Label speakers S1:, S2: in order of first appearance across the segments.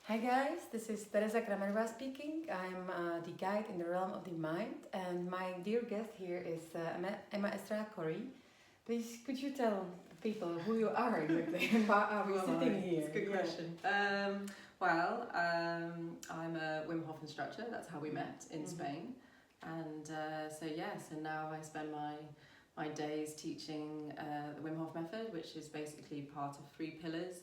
S1: Hi guys, this is Tereza speaking. I'm the guide in the realm of the mind, and my dear guest here is Emma Estrela Corrie. Please, could you tell people who you are exactly and why are we sitting here?
S2: It's a good question. I'm a Wim Hof instructor. That's how we met in Spain, and so now I spend my days teaching the Wim Hof method, which is basically part of 3 pillars.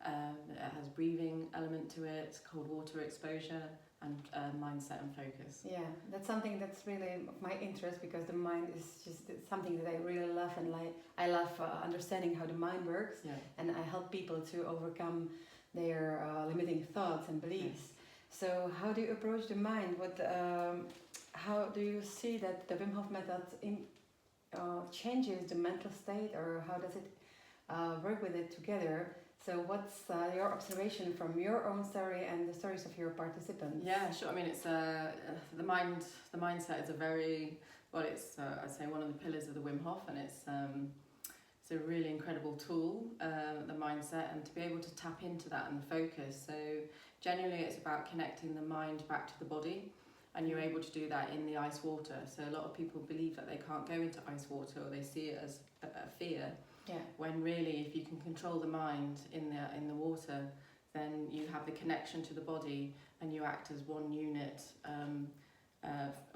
S2: It has breathing element to it, cold water exposure, and mindset and focus.
S1: Yeah, that's something that's really of my interest, because the mind is just something that I really love, and I love understanding how the mind works, and I help people to overcome their limiting thoughts and beliefs. Yes. So how do you approach the mind? How do you see that the Wim Hof method changes the mental state, or how does it work with it together? So what's your observation from your own story and the stories of your participants?
S2: Yeah, sure. I mean, it's the mindset is a very, it's I'd say one of the pillars of the Wim Hof, and it's a really incredible tool, the mindset, and to be able to tap into that and focus. So generally it's about connecting the mind back to the body, and you're able to do that in the ice water. So a lot of people believe that they can't go into ice water, or they see it as a fear. Yeah. When really, if you can control the mind in the water, then you have the connection to the body, and you act as one unit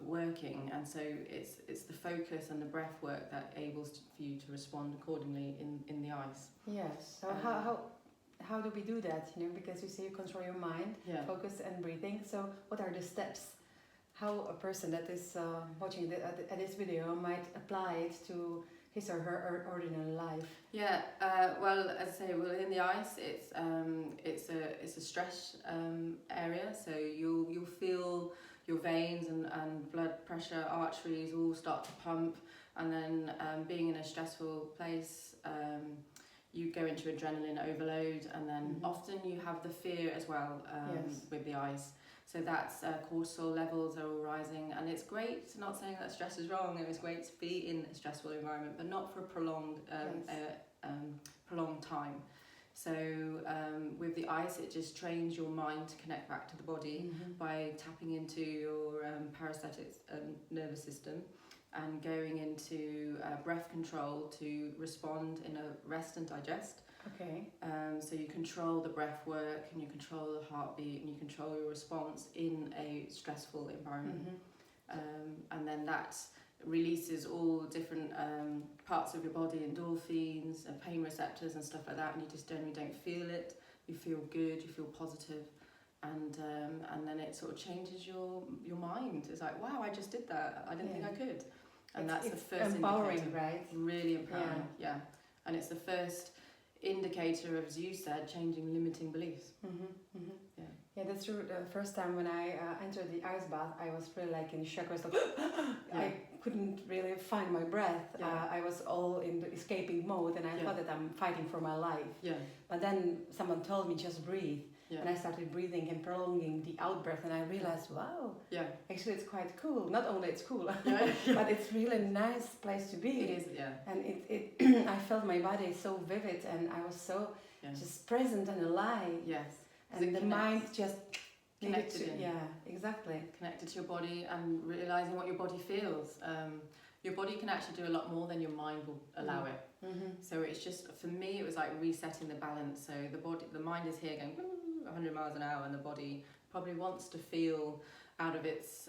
S2: working. And so it's the focus and the breath work that enables for you to respond accordingly in the ice.
S1: Yes. So how do we do that? Because you say you control your mind, focus and breathing. So what are the steps? How a person that is watching this video might apply it to his or her ordinary life?
S2: Yeah, as I say, in the ice, it's a stress area. So you'll feel your veins and blood pressure, arteries all start to pump, and then being in a stressful place, you go into adrenaline overload, and then often you have the fear as well with the ice. So that's cortisol levels are all rising, and it's great. Not saying that stress is wrong, and it's great to be in a stressful environment, but not for a prolonged time. So with the ice, it just trains your mind to connect back to the body by tapping into your parasympathetic nervous system, and going into breath control to respond in a rest and digest.
S1: Okay.
S2: So you control the breath work, and you control the heartbeat, and you control your response in a stressful environment. And then that releases all different parts of your body, endorphins and pain receptors and stuff like that, and you just generally don't feel it. You feel good, you feel positive, and then it sort of changes your mind. It's like, wow, I just did that. I didn't think I could. And that's the first
S1: empowering,
S2: indicator.
S1: right?
S2: Really empowering, yeah. And it's the first indicator of, as you said, changing limiting beliefs.
S1: Yeah, that's true. The first time when I entered the ice bath, I was really like in shock. I was like, I couldn't really find my breath. I was all in the escaping mode, and I thought that I'm fighting for my life. But then someone told me, just breathe. And I started breathing and prolonging the out breath, and I realized, wow, actually it's quite cool. Not only it's cool, but it's really a nice place to be.
S2: It is,
S1: And it I felt my body so vivid, and I was so just present and alive.
S2: Yes.
S1: And the mind just
S2: connected in.
S1: Yeah, exactly.
S2: Connected to your body and realizing what your body feels. Your body can actually do a lot more than your mind will allow it. So it's just, for me, it was like resetting the balance. So the mind is here going 100 miles an hour, and the body probably wants to feel out of its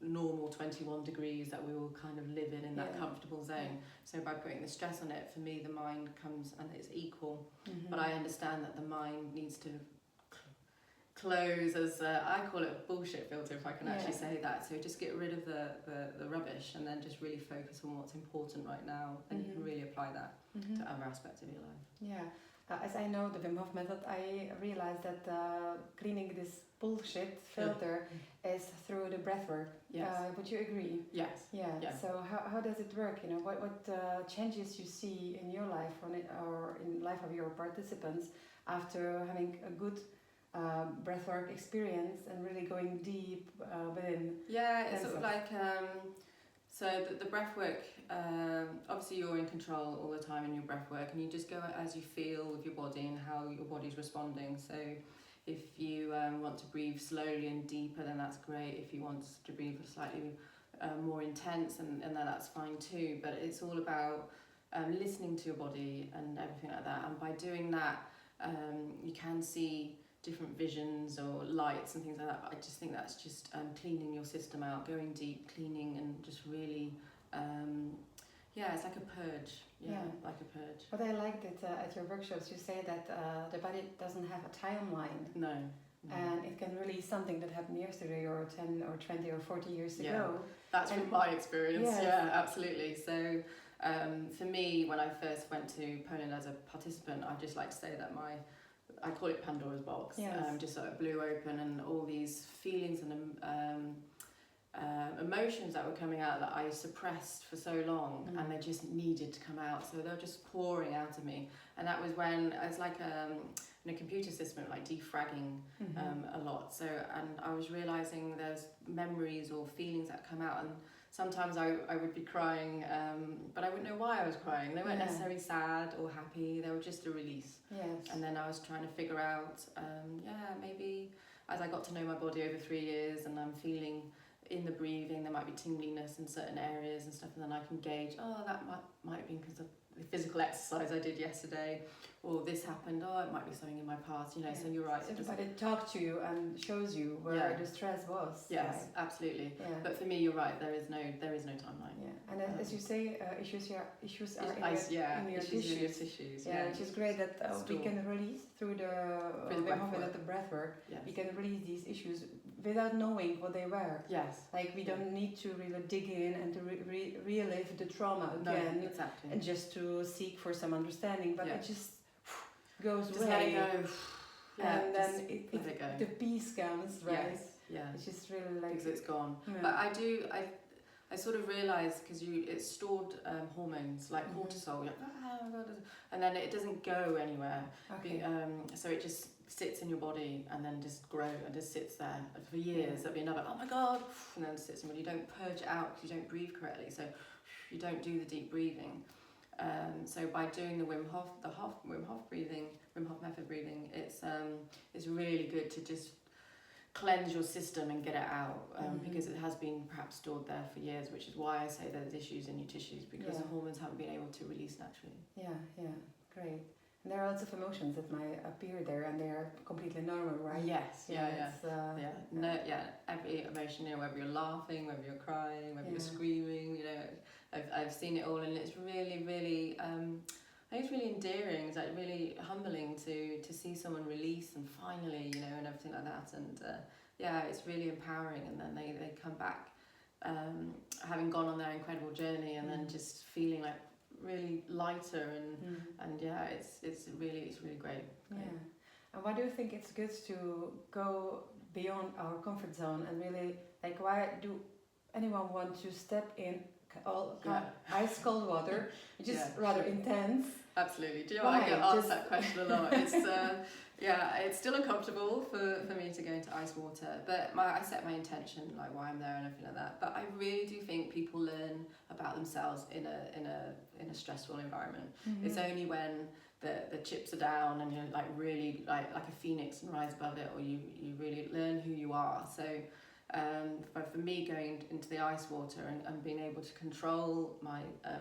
S2: normal 21 degrees that we all kind of live in that comfortable zone. So by putting the stress on it, for me, the mind comes and it's equal. But I understand that the mind needs to close, as I call it, a bullshit filter, if I can actually say that. So just get rid of the rubbish, and then just really focus on what's important right now, and you can really apply that to other aspects of your life.
S1: Yeah. As I know the Wim Hof method, I realized that cleaning this bullshit filter is through the breathwork.
S2: Yes.
S1: Would you agree?
S2: Yes.
S1: Yeah. So how does it work? What changes you see in your life or in life of your participants after having a good breathwork experience and really going deep within?
S2: Yeah, it's sort of like so the breath work, obviously you're in control all the time in your breath work, and you just go as you feel with your body and how your body's responding. So If you want to breathe slowly and deeper, then that's great. If you want to breathe slightly more intense, and then that's fine too. But it's all about listening to your body and everything like that. And by doing that, you can see different visions or lights and things like that. But I just think that's just cleaning your system out, going deep, cleaning, and just really, it's like a purge. Like a purge.
S1: But I liked it at your workshops. You say that the body doesn't have a timeline.
S2: No.
S1: And it can release something that happened yesterday or 10 or 20 or 40 years ago.
S2: That's from my experience. Yes. Yeah, absolutely. So for me, when I first went to Poland as a participant, I just like to say that I call it Pandora's box.
S1: Yes.
S2: Just sort of blew open, and all these feelings and emotions that were coming out that I suppressed for so long, and they just needed to come out. So they were just pouring out of me. And that was when it's like in a computer system, like defragging a lot. So, and I was realizing there's memories or feelings that come out, and sometimes I would be crying, but I wouldn't know why I was crying. They weren't necessarily sad or happy, they were just a release.
S1: Yes.
S2: And then I was trying to figure out, maybe as I got to know my body over 3 years, and I'm feeling in the breathing, there might be tingliness in certain areas and stuff, and then I can gauge, that might have been because of the physical exercise I did yesterday, or this happened, it might be something in my past, so you're right.
S1: But it talks to you and shows you where the stress was.
S2: Yes,
S1: right?
S2: Absolutely.
S1: Yeah.
S2: But for me, you're right, there is no timeline.
S1: Yeah, and as you say, issues are in your tissues.
S2: Yeah,
S1: which is great that we can release through the Wim Hof method, the breathwork.
S2: Yes.
S1: We can release these issues without knowing what they were.
S2: Yes.
S1: Like we don't need to really dig in and to relive the trauma again.
S2: No, exactly.
S1: And just to seek for some understanding, but it just goes
S2: just
S1: away.
S2: Let it go.
S1: And then
S2: let it go.
S1: The peace comes, right?
S2: Yes. Yeah.
S1: It's just really like
S2: because it's gone.
S1: Yeah.
S2: But I sort of realised, because it's stored hormones like cortisol, and then it doesn't go anywhere.
S1: Okay.
S2: So it just sits in your body and then just grows and just sits there for years. There'll be another, oh my God, and then it sits in your body. You don't purge it out because you don't breathe correctly. So you don't do the deep breathing. So by doing the Wim Hof method breathing, it's really good to just cleanse your system and get it out, because it has been perhaps stored there for years, which is why I say there's issues in your tissues, because the hormones haven't been able to release naturally.
S1: Yeah, great. And there are lots of emotions that might appear there, and they are completely normal, right?
S2: Yes, every emotion, whether you're laughing, whether you're crying, whether you're screaming, I've seen it all, and it's really, really, I think it's really endearing. It's like really humbling to see someone release and finally, and everything like that. And it's really empowering. And then they come back, having gone on their incredible journey, and then just feeling like really lighter and it's really great.
S1: Yeah. And why do you think it's good to go beyond our comfort zone and really, like, why do anyone want to step in ice cold water, which is rather intense?
S2: Absolutely. Do you know what? I get asked that question a lot. It's it's still uncomfortable for me to go into ice water, but I set my intention, like why I'm there and everything like that. But I really do think people learn about themselves in a stressful environment. It's only when the chips are down and you're like really like a phoenix and rise above it, or you really learn who you are. So for me, going into the ice water and being able to control my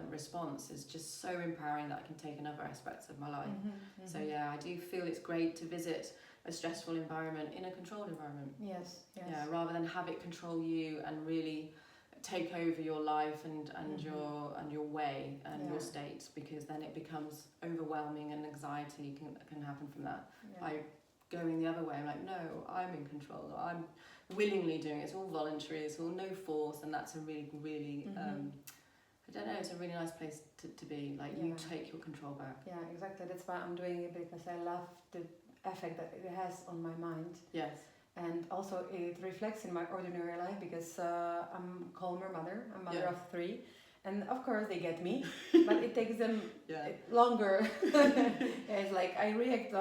S2: response is just so empowering that I can take in other aspects of my life. So I do feel it's great to visit a stressful environment in a controlled environment.
S1: Yes.
S2: Yeah, rather than have it control you and really take over your life and your way and your state, because then it becomes overwhelming and anxiety can happen from that. By going the other way, I'm like, no, I'm in control. I'm willingly doing it. It's all voluntary. It's all no force, and that's a really, really I don't know. It's a really nice place to be. Like you take your control back. Yeah,
S1: exactly. That's why I'm doing it, because I love the effect that it has on my mind.
S2: Yes.
S1: And also it reflects in my ordinary life, because I'm a calmer mother. I'm a mother of 3. And of course they get me, but it takes them longer. It's like I react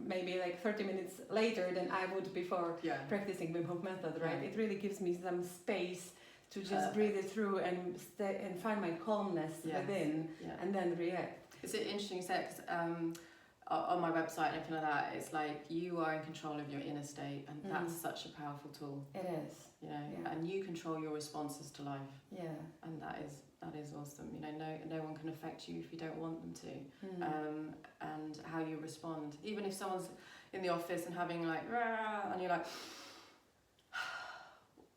S1: maybe like 30 minutes later than I would before practicing Wim Hof method, right? It really gives me some space to just breathe it through and stay and find my calmness within, and then react.
S2: It's interesting you say it, because on my website and everything like that, it's like you are in control of your inner state, and that's such a powerful tool.
S1: It is.
S2: You know, and you control your responses to life.
S1: Yeah.
S2: And that is awesome. You know, no one can affect you if you don't want them to. And how you respond, even if someone's in the office and having like, rah, and you're like,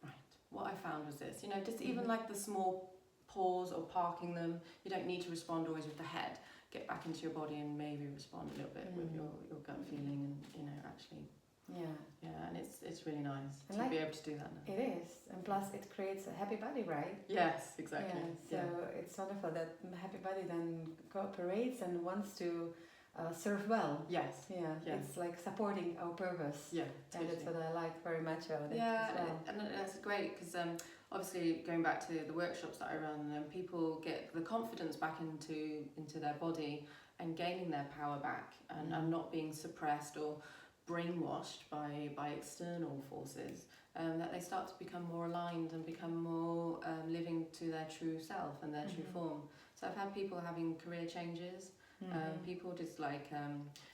S2: right, what I found was this. You know, just even like the small pause or parking them. You don't need to respond always with the head. Get back into your body and maybe respond a little bit with your gut feeling, and you know, actually. Yeah, and it's really nice to be able to do that now.
S1: It is, and plus it creates a happy body, right?
S2: Yes, exactly.
S1: Yeah, so it's wonderful that happy body then cooperates and wants to serve well.
S2: Yes.
S1: Yeah, it's like supporting our purpose.
S2: Yeah, totally.
S1: And that's what I like very much about it.
S2: Yeah,
S1: as well.
S2: and that's great because obviously going back to the workshops that I run, people get the confidence back into their body and gaining their power back, and not being suppressed or brainwashed by external forces, that they start to become more aligned and become more living to their true self and their true form. So I've had people having career changes, people just like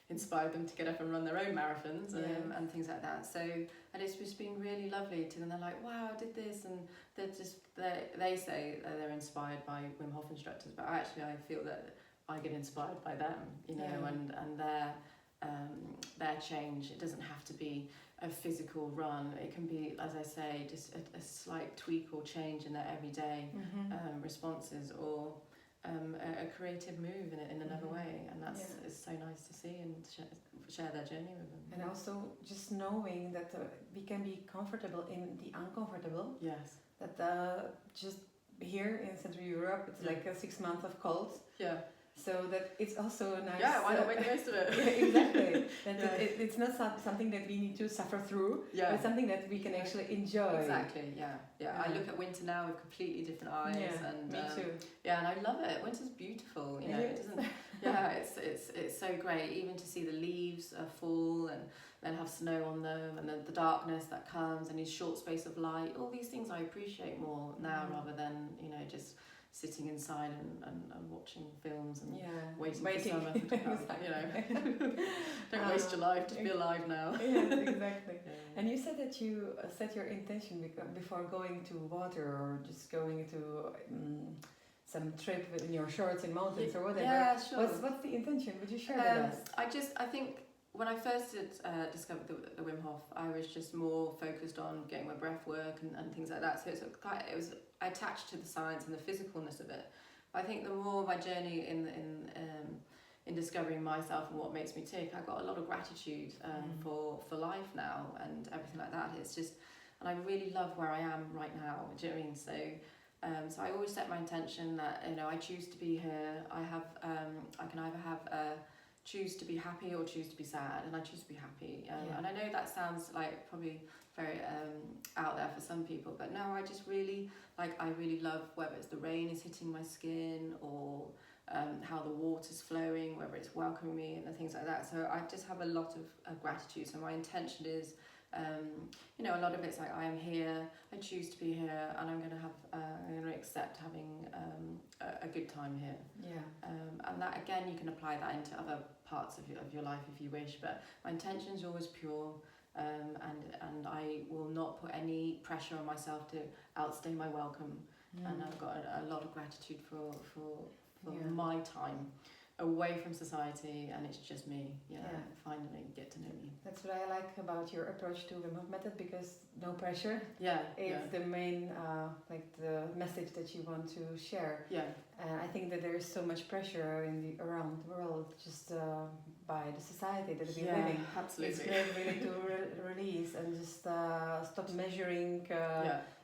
S2: inspired them to get up and run their own marathons and things like that. So, and it's just been really lovely to them. They're like, wow, I did this, and they say they're inspired by Wim Hof instructors, but actually I feel that I get inspired by them, you know, and their change. It doesn't have to be a physical run. It can be, as I say, just a slight tweak or change in their everyday responses, or a creative move in another way, and that's it's so nice to see and share their journey with them.
S1: And also just knowing that we can be comfortable in the uncomfortable.
S2: Yes.
S1: That just here in Central Europe, it's like 6 months of cold.
S2: Yeah.
S1: So that it's also nice.
S2: Yeah, why not make the most of it?
S1: Yeah, exactly. It's not something that we need to suffer through, but it's something that we can actually enjoy.
S2: Exactly, yeah. I look at winter now with completely different eyes.
S1: Yeah,
S2: and
S1: me too.
S2: Yeah, and I love it. Winter's beautiful, you know. It doesn't. Yeah, it's so great, even to see the leaves fall and then have snow on them, and then the darkness that comes and these short space of light. All these things I appreciate more now rather than, you know, just sitting inside and watching films and waiting for summer to come, you know. Don't waste your life, just be alive now.
S1: Yes, exactly. And you said that you set your intention before going to water or just going to some trip in your shorts in mountains or whatever.
S2: Yeah, sure.
S1: What's the intention? Would you share with us?
S2: I think when I first discovered the Wim Hof, I was just more focused on getting my breath work and things like that. So it was attached to the science and the physicalness of it. But I think the more my journey in discovering myself and what makes me tick, I got a lot of gratitude for life now and everything like that. It's just, and I really love where I am right now. Do you know what I mean? So I always set my intention that, you know, I choose to be here. I can either have choose to be happy or choose to be sad, and I choose to be happy. And I know that sounds like probably very out there for some people, but no, I just really I really love whether it's the rain is hitting my skin or how the water's flowing, whether it's welcoming me and things like that. So I just have a lot of gratitude. So my intention is, you know, a lot of it's like I am here, I choose to be here, and I'm going to accept having a good time here. Yeah. And that again, you can apply that into other parts of your life if you wish. But my intention is always pure, and I will not put any pressure on myself to outstay my welcome. And I've got a lot of gratitude for my time away from society, and it's just me. Finally get to know me.
S1: That's what I like about your approach to Wim Hof method, because no pressure. It's the main the message that you want to share. And I think that there is so much pressure around the world just by the society that we're living.
S2: Absolutely.
S1: It's great really to release and just stop measuring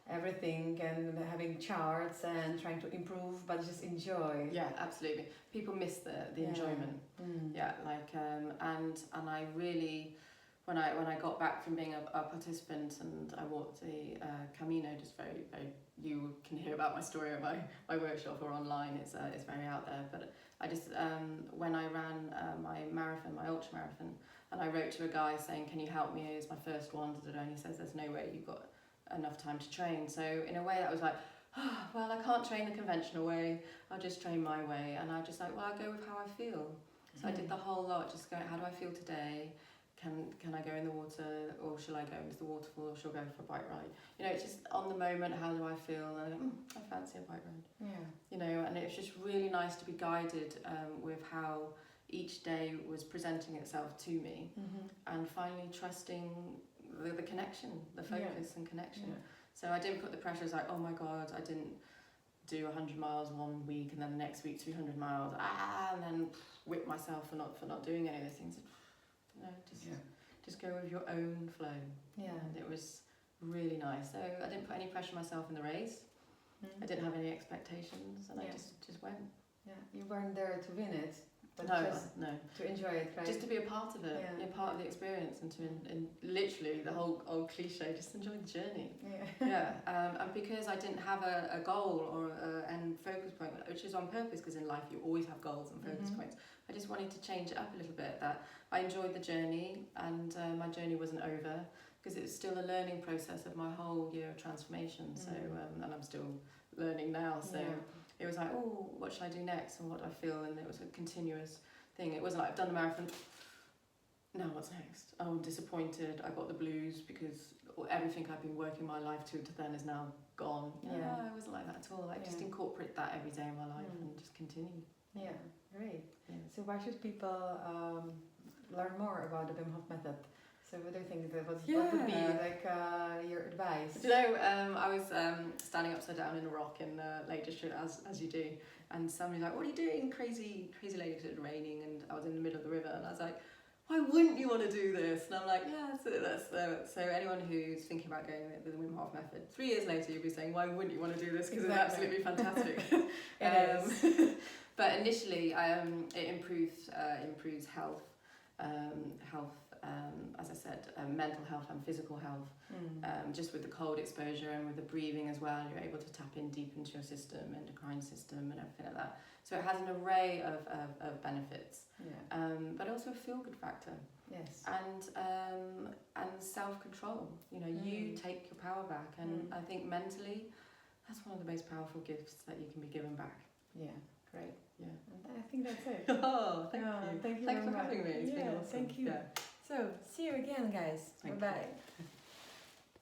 S1: everything and having charts and trying to improve, but just enjoy.
S2: Yeah, absolutely. People miss the enjoyment. And I really, when I got back from being a participant and I walked the Camino, just very, very, you can hear about my story at my workshop or online. It's very out there. But I just when I ran my marathon, my ultra marathon, and I wrote to a guy saying, "Can you help me? It's my first one." And he says, "There's no way you've got enough time to train." So in a way that was like, well, I can't train the conventional way, I'll just train my way. And I just like, well, I'll go with how I feel. So So I did the whole lot, just going, how do I feel today? Can I go in the water, or shall I go into the waterfall, or shall I go for a bike ride? You know, it's just on the moment, how do I feel? And I go, I fancy a bike ride. Yeah. You know, and it's just really nice to be guided with how each day was presenting itself to me, and finally trusting the connection, the focus and connection. Yeah. So I didn't put the pressure as like, oh my God, I didn't do 100 miles one week and then the next week 300 miles, and then whip myself for not doing any of those things. No, just go with your own flow. Yeah. And it was really nice. So I didn't put any pressure on myself in the race. I didn't have any expectations, and I just went. Yeah, you weren't there to win it, but no, to enjoy it, right? Just to be a part of it, be a part of the experience, and to literally the whole old cliche, just enjoy the journey. And because I didn't have a goal or an focus point, which is on purpose, because in life you always have goals and focus points. I just wanted to change it up a little bit, that I enjoyed the journey, and my journey wasn't over, because it's still a learning process of my whole year of transformation. So and I'm still learning now, so it was like, oh, what should I do next, and what do I feel? And it was a continuous thing. It wasn't like, I've done the marathon, now what's next? Oh, I'm disappointed, I got the blues because everything I've been working my life to then is now gone. No, it wasn't like that at all. I just incorporate that every day of my life and just continue. Yeah, great. Yeah. So why should people learn more about the Wim Hof method? So what do you think what would be like your advice? Do you know, I was standing upside down in a rock in Lake District, as you do, and somebody's like, what are you doing, crazy lady, because it was raining, and I was in the middle of the river, and I was like, why wouldn't you want to do this? And I'm like, so anyone who's thinking about going with the Wim Hof method, 3 years later you'll be saying, why wouldn't you want to do this? Because it's absolutely fantastic. It is. But initially, it improves health, as I said, mental health and physical health. Just with the cold exposure and with the breathing as well, you're able to tap in deep into your system, endocrine system, and everything like that. So it has an array of benefits, but also a feel-good factor. Yes. And self-control. You know, you take your power back, and I think mentally, that's one of the most powerful gifts that you can be given back. Yeah. Great. Yeah. And I think that's it. Oh, thank you. Thank you for having me. It's been awesome. Thank you. Yeah. So, see you again, guys. Bye-bye.